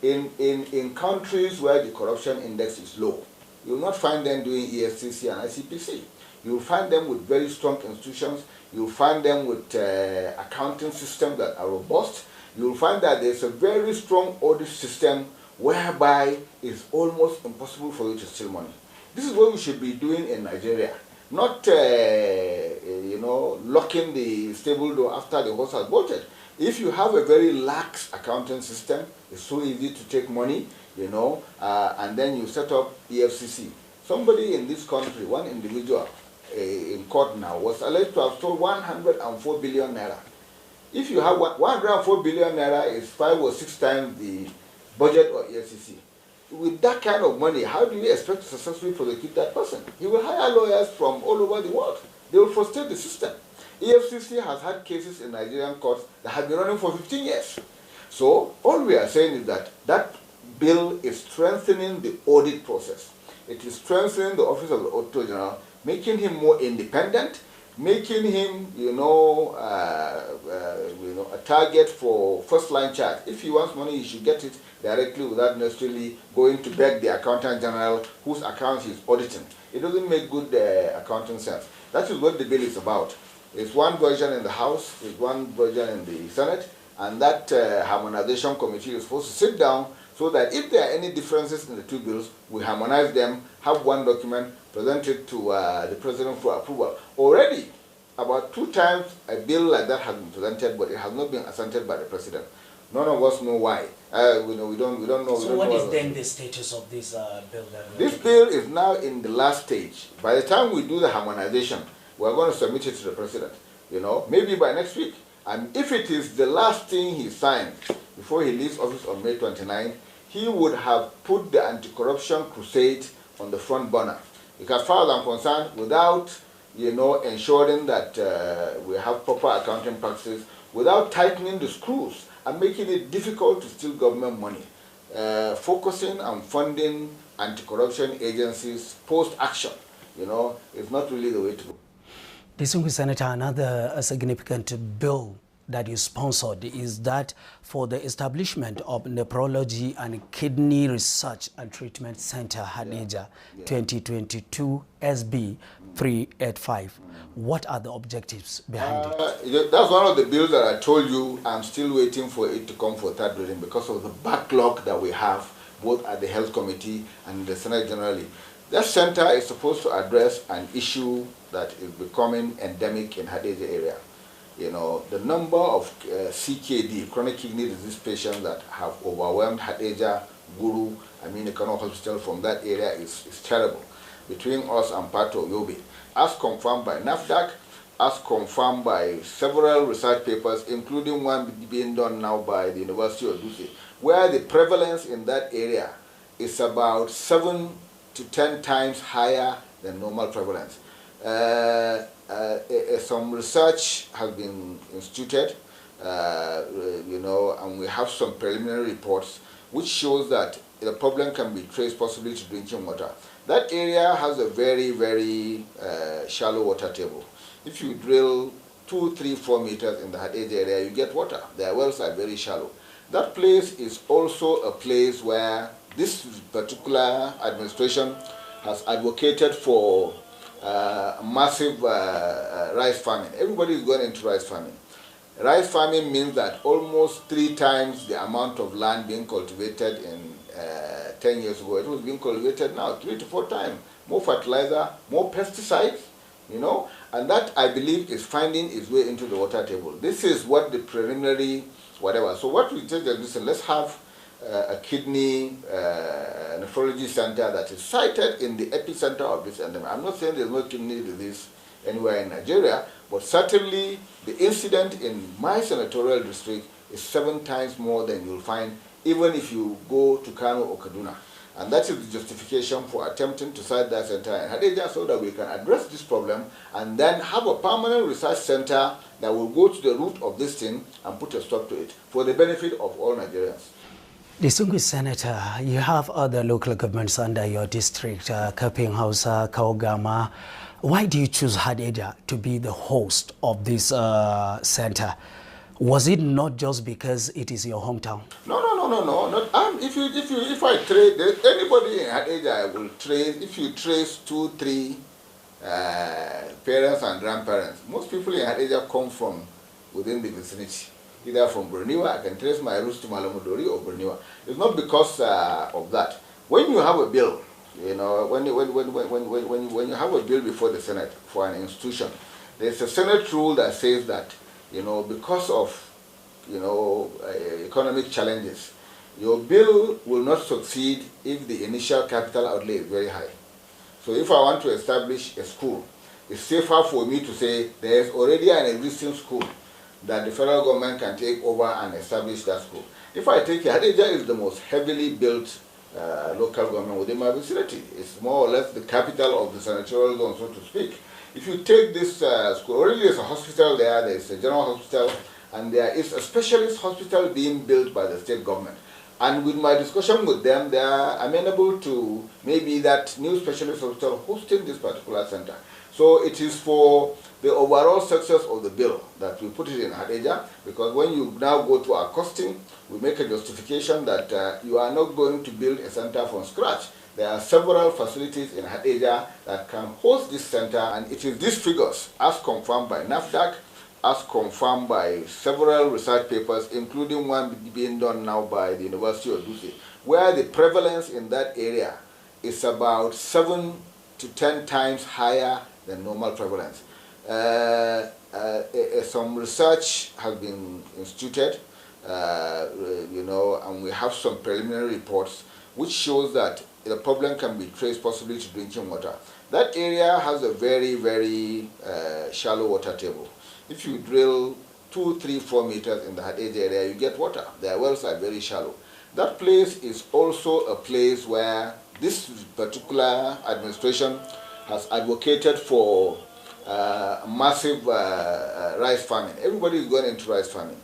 in countries where the corruption index is low, you will not find them doing EFCC and ICPC. You will find them with very strong institutions. You will find them with accounting systems that are robust. You will find that there's a very strong audit system whereby it's almost impossible for you to steal money. This is what we should be doing in Nigeria. Not, you know, locking the stable door after the horse has bolted. If you have a very lax accounting system, it's so easy to take money, you know, and then you set up EFCC. Somebody in this country, one individual in court now, was alleged to have stolen 104 billion naira. If you have 104 billion naira, is 5 or 6 times the budget of EFCC. With that kind of money, how do you expect to successfully prosecute that person? He will hire lawyers from all over the world. They will frustrate the system. EFCC has had cases in Nigerian courts that have been running for 15 years. So all we are saying is that that bill is strengthening the audit process. It is strengthening the Office of the Auditor General, making him more independent, making him, you know, a target for first-line charge. If he wants money, he should get it directly without necessarily going to beg the Accountant General whose accounts he's auditing. It doesn't make good accounting sense. That is what the bill is about. It's one version in the House, it's one version in the Senate, and that harmonization committee is supposed to sit down so that if there are any differences in the two bills, we harmonize them, have one document, present it to the President for approval. Already, about 2 times a bill like that has been presented, but it has not been assented by the President. None of us know why. We don't know. So what is then the status of this bill? This bill is now in the last stage. By the time we do the harmonization, we are going to submit it to the President. You know, maybe by next week. And if it is the last thing he signs before he leaves office on May 29, he would have put the anti-corruption crusade on the front burner. Because as far as I'm concerned, without, you know, ensuring that we have proper accounting practices, without tightening the screws and making it difficult to steal government money, focusing on funding anti-corruption agencies post-action, you know, is not really the way to go. Distinguished Senator, another significant bill that you sponsored is that for the establishment of Nephrology and Kidney Research and Treatment Center, Hadejia, 2022 SB 385. What are the objectives behind it? That's one of the bills that I told you I'm still waiting for it to come for third reading because of the backlog that we have both at the Health Committee and the Senate generally. That center is supposed to address an issue that is becoming endemic in Hadejia area. You know, the number of CKD, chronic kidney disease patients that have overwhelmed Hadejia, Guru, Kano Hospital from that area is terrible. Between us and Pato, Yobe. As confirmed by NAFDAC, as confirmed by several research papers, including one being done now by the University of Dutse, where the prevalence in that area is about 7 to 10 times higher than normal prevalence. Some research has been instituted, you know, and we have some preliminary reports which shows that the problem can be traced possibly to drinking water. That area has a very, very shallow water table. If you drill 2, 3, 4 meters in the Hadejia area, you get water. Their wells are very shallow. That place is also a place where this particular administration has advocated for massive rice farming. Everybody is going into rice farming. Rice farming means that almost 3 times the amount of land being cultivated in 10 years ago, it was being cultivated now 3 to 4 times. More fertilizer, more pesticides, you know, and that I believe is finding its way into the water table. This is what the preliminary, whatever. So what we said is, listen, let's have a kidney nephrology center that is sited in the epicenter of this endemic. I'm not saying there's no kidney disease anywhere in Nigeria, but certainly the incident in my senatorial district is 7 times more than you'll find even if you go to Kano or Kaduna. And that is the justification for attempting to site that center in Hadejia so that we can address this problem and then have a permanent research center that will go to the root of this thing and put a stop to it for the benefit of all Nigerians. Distinguished Senator, you have other local governments under your district, Kaping Hausa, Kaugama. Why do you choose Hadejia to be the host of this center? Was it not just because it is your hometown? No. Not, if I trade anybody in Hadejia, I will trace. If you trace 2, 3 parents and grandparents, most people in Hadejia come from within the vicinity, either from Borneo. I can trace my roots to Malamudori or Borneo. It's not because of that. When you have a bill, you know, when you have a bill before the Senate for an institution, there's a Senate rule that says that, you know, because of, you know, economic challenges, your bill will not succeed if the initial capital outlay is very high. So if I want to establish a school, it's safer for me to say there is already an existing school that the federal government can take over and establish that school. If I take Hadejia is the most heavily built local government within my vicinity. It's more or less the capital of the senatorial zone, so to speak. If you take this school, already there's a hospital there's a general hospital, and there is a specialist hospital being built by the state government. And with my discussion with them, they are amenable to maybe that new specialist hospital hosting this particular center. So it is for the overall success of the bill that we put it in Hadejia, because when you now go to our costing, we make a justification that you are not going to build a center from scratch. There are several facilities in Hadejia that can host this center, and it is these figures, as confirmed by NAFDAC, as confirmed by several research papers, including one being done now by the University of Duse, where the prevalence in that area is about 7 to 10 times higher than normal prevalence. Some research has been instituted, you know, and we have some preliminary reports which shows that the problem can be traced possibly to drinking water. That area has a very, very shallow water table. If you drill 2, 3, 4 meters in the Hadejia area, you get water. Their wells are very shallow. That place is also a place where this particular administration has advocated for massive rice farming. Everybody is going into rice farming.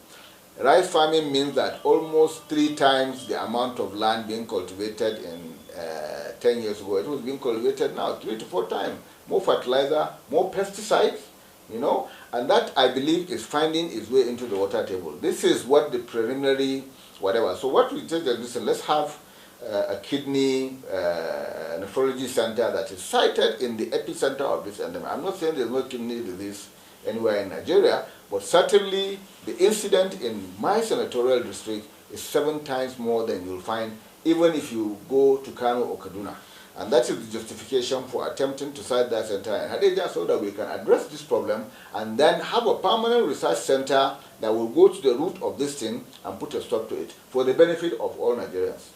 Rice farming means that almost 3 times the amount of land being cultivated in 10 years ago, it was being cultivated now 3 to 4 times. More fertilizer, more pesticides, you know, and that, I believe, is finding its way into the water table. This is what the preliminary, whatever. So what we just listen, let's have a kidney nephrology center that is sited in the epicenter of this endemic. I'm not saying there's no kidney disease anywhere in Nigeria, but certainly the incident in my senatorial district is 7 times more than you'll find even if you go to Kano or Kaduna. And that is the justification for attempting to site that center in Hadejia so that we can address this problem and then have a permanent research center that will go to the root of this thing and put a stop to it for the benefit of all Nigerians.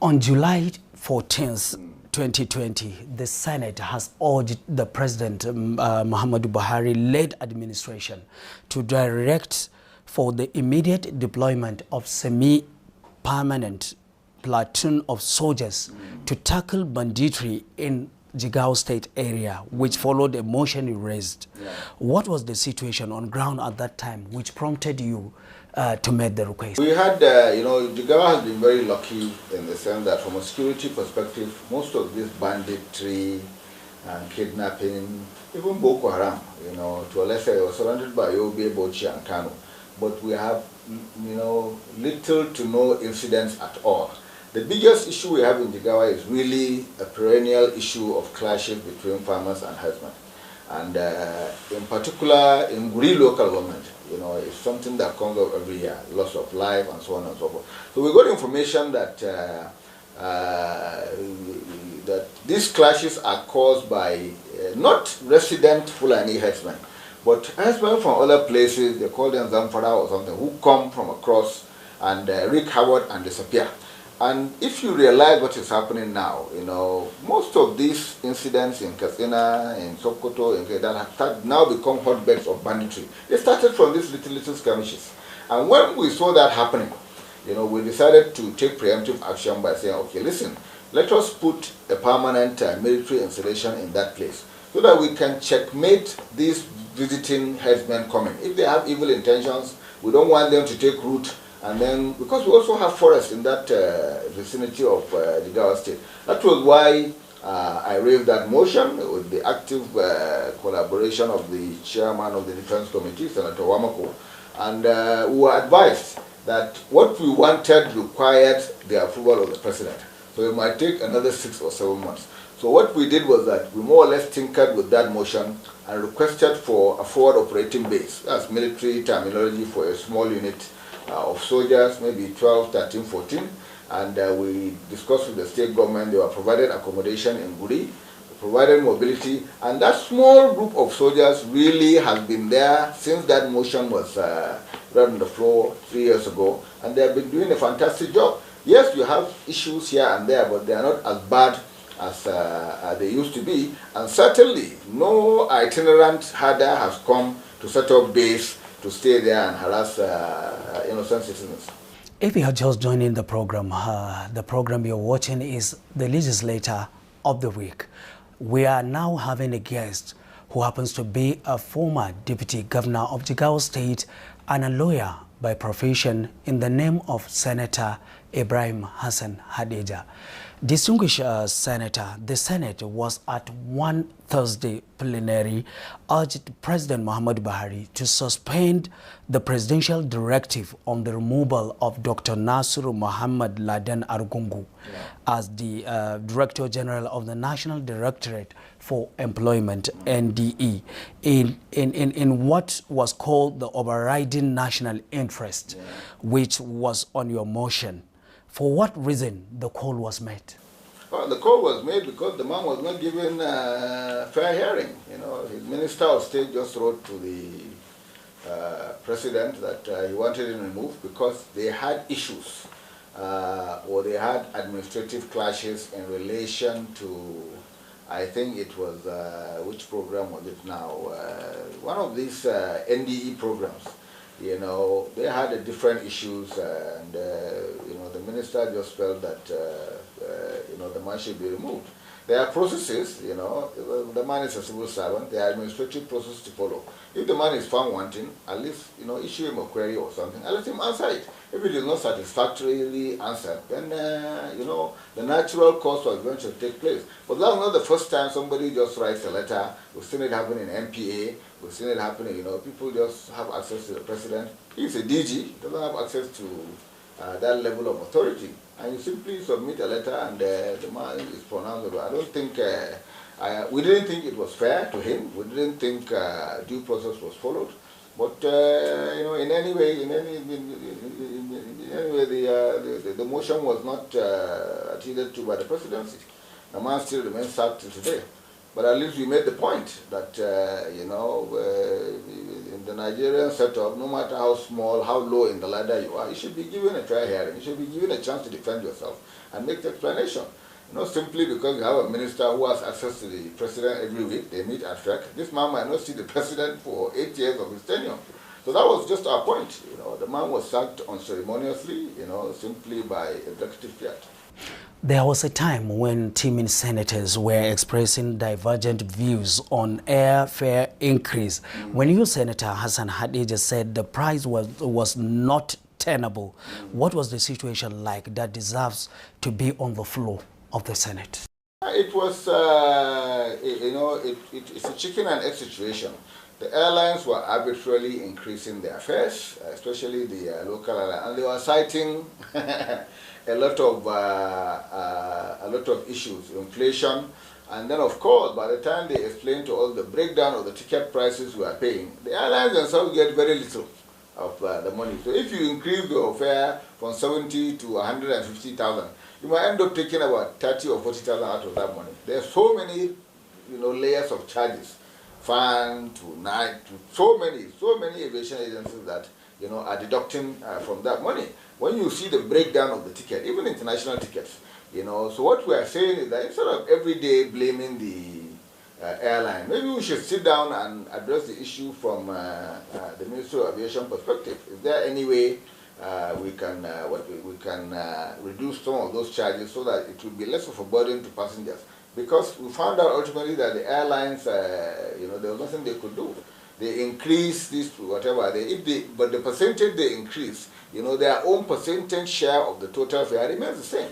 On July 14th, 2020, the Senate has urged the President Muhammadu Buhari-led administration to direct for the immediate deployment of semi-permanent platoon of soldiers to tackle banditry in Jigawa State area, which followed a motion you raised. Yeah. What was the situation on ground at that time which prompted you to make the request? We had, you know, Jigawa has been very lucky in the sense that from a security perspective, most of this banditry and kidnapping, even Boko Haram, you know, to a lesser, it was surrounded by Yobe, Bauchi and Kano. But we have, you know, little to no incidents at all. The biggest issue we have in Jigawa is really a perennial issue of clashes between farmers and herdsmen. And in particular, in Guri local government, you know, it's something that comes up every year, loss of life and so on and so forth. So we got information that that these clashes are caused by not resident Fulani herdsmen, but herdsmen from other places, they call them Zamfara or something, who come from across and wreak havoc and disappear. And if you realize what is happening now, you know, most of these incidents in Katsina, in Sokoto, that have now become hotbeds of banditry. They started from these little skirmishes. And when we saw that happening, you know, we decided to take preemptive action by saying, okay, listen, let us put a permanent military installation in that place so that we can checkmate these visiting headsmen coming. If they have evil intentions, we don't want them to take root. And then, because we also have forests in that vicinity of Jigawa State. That was why I raised that motion with the active collaboration of the chairman of the Defense Committee, Senator Wamako. And we were advised that what we wanted required the approval of the president. So it might take another 6 or 7 months. So what we did was that we more or less tinkered with that motion and requested for a forward operating base. That's military terminology for a small unit of soldiers, maybe 12, 13, 14. And we discussed with the state government. They were provided accommodation in Guri, provided mobility. And that small group of soldiers really has been there since that motion was read on the floor 3 years ago. And they have been doing a fantastic job. Yes, you have issues here and there, but they are not as bad as they used to be. And certainly, no itinerant herder has come to set up base to stay there and harass innocent citizens. If you are just joining the program you're watching is the legislator of the week. We are now having a guest who happens to be a former deputy governor of Jigawa State and a lawyer by profession in the name of Senator Ibrahim Hassan Hadejia. Distinguished Senator, the Senate was at one Thursday plenary urged President Muhammadu Buhari to suspend the presidential directive on the removal of Dr. Nasiru Muhammad Laden Argungu as the Director General of the National Directorate for Employment, NDE, in what was called the overriding national interest, which was on your motion. For what reason the call was made? Well, the call was made because the man was not given fair hearing. You know, his Minister of State just wrote to the President that he wanted him removed because they had issues or they had administrative clashes in relation to, I think it was, which program was it now? One of these NDE programs. You know, they had different issues, and you know, the minister just felt that you know, the man should be removed. There are processes, you know, the man is a civil servant. There are administrative processes to follow. If the man is found wanting, at least, you know, issue him a query or something and let him answer it. If it is not satisfactorily answered, then you know, the natural course of events should take place. But that's not the first time somebody just writes a letter. We've seen it happen in NTA. We've seen it happening, you know, people just have access to the president. He's a DG, doesn't have access to that level of authority. And you simply submit a letter and the man is pronounced. I don't think, we didn't think it was fair to him. We didn't think due process was followed. But, you know, in any way, the motion was not adhered to by the presidency. The man still remains sacked till today. But at least we made the point that, you know, in the Nigerian setup, no matter how small, how low in the ladder you are, you should be given a fair hearing. You should be given a chance to defend yourself and make the explanation. Not simply because you have a minister who has access to the president every week, they meet at track. This man might not see the president for 8 years of his tenure. So that was just our point. You know, the man was sacked unceremoniously, you know, simply by executive fiat. There was a time when teaming senators were expressing divergent views on airfare increase. When you, Senator Hassan Hadejia, said the price was not tenable, what was the situation like that deserves to be on the floor of the Senate? It was, you know, it's a chicken and egg situation. The airlines were arbitrarily increasing their fares, especially the local airlines, and they were citing a lot of issues, inflation, and then of course, by the time they explain to us the breakdown of the ticket prices we are paying, the airlines themselves get very little of the money. So if you increase your fare from 70 to 150,000, you might end up taking about 30 or 40,000 out of that money. There are so many, you know, layers of charges, fan to night, to so many aviation agencies that are deducting from that money. When you see the breakdown of the ticket, even international tickets, so what we are saying is that instead of every day blaming the airline, maybe we should sit down and address the issue from the Ministry of Aviation perspective. Is there any way we can reduce some of those charges so that it will be less of a burden to passengers? Because we found out ultimately that the airlines, there was nothing they could do. They increase this, whatever, but the percentage they increase, their own percentage share of the total fare remains the same.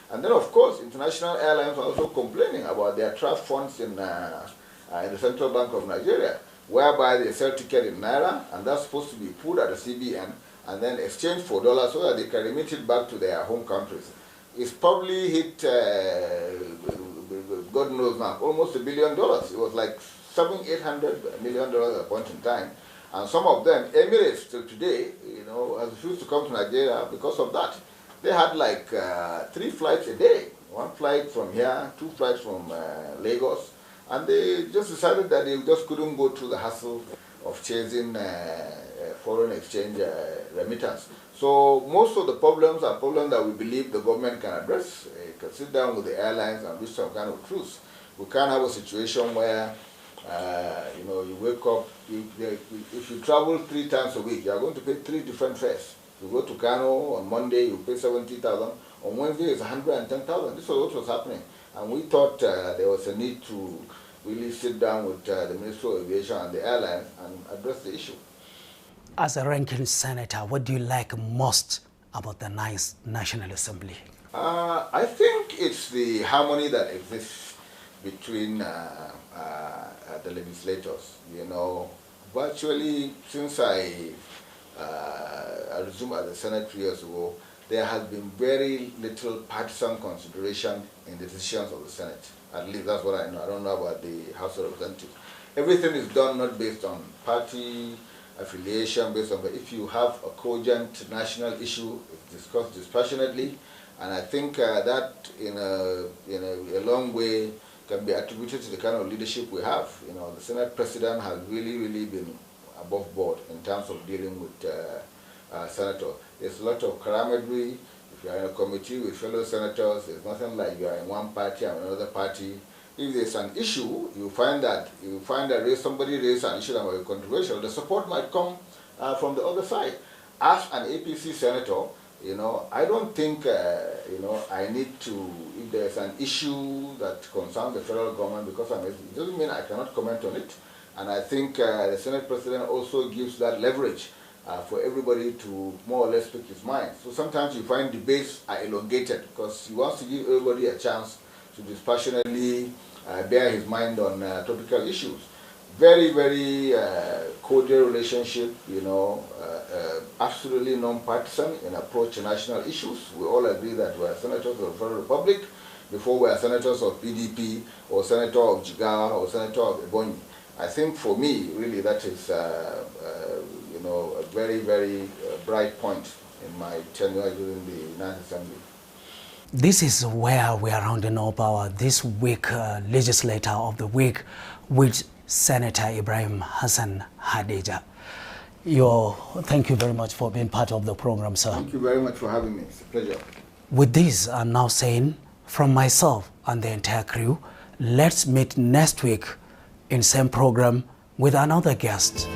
And then, of course, international airlines are also complaining about their trust funds in the Central Bank of Nigeria, whereby they sell ticket in Naira, and that's supposed to be put at the CBN, and then exchanged for dollars so that they can remit it back to their home countries. It's probably hit, God knows now, almost $1 billion. It was like $700–800 million at a point in time. And some of them, Emirates till today, has refused to come to Nigeria because of that. They had like 3 flights a day. 1 flight from here, 2 flights from Lagos. And they just decided that they just couldn't go through the hassle of chasing foreign exchange remittance. So most of the problems are problems that we believe the government can address. You can sit down with the airlines and reach some kind of truce. We can't have a situation where you wake up, if you travel 3 times a week, you are going to pay 3 different fares. You go to Kano on Monday, you pay 70,000. On Wednesday, it's 110,000. This was what was happening. And we thought there was a need to really sit down with the Ministry of Aviation and the airlines and address the issue. As a ranking senator, what do you like most about the National Assembly? I think it's the harmony that exists between the legislators. Virtually since I resumed as a Senate 3 years ago, there has been very little partisan consideration in the decisions of the Senate. At least that's what I know. I don't know about the House of Representatives. Everything is done not based on party affiliation, based on, but if you have a cogent national issue, it's discussed dispassionately, and I think that in a long way can be attributed to the kind of leadership we have. The Senate President has really been above board in terms of dealing with senators. There's a lot of camaraderie. If you are in a committee with fellow senators, there's nothing like you are in one party and another party. If there's an issue, you find that somebody raised an issue that might be controversial, the support might come from the other side. As an APC senator, I don't think, I need to, if there's an issue that concerns the federal government, because it doesn't mean I cannot comment on it. And I think the Senate President also gives that leverage for everybody to more or less speak his mind. So sometimes you find debates are elongated because he wants to give everybody a chance to dispassionately bear his mind on topical issues. Very cordial relationship, absolutely non-partisan in approach to national issues. We all agree that we are senators of the Federal Republic before we are senators of PDP or senator of Jigawa or senator of Ebonyi. I think for me, really, that is a very bright point in my tenure during the National Assembly. This is where we are rounding up our this week Legislator of the Week with Senator Ibrahim Hassan Hadejia. Thank you very much for being part of the program, sir. Thank you very much for having me. It's a pleasure. With this, I'm now saying, from myself and the entire crew, let's meet next week in same program with another guest.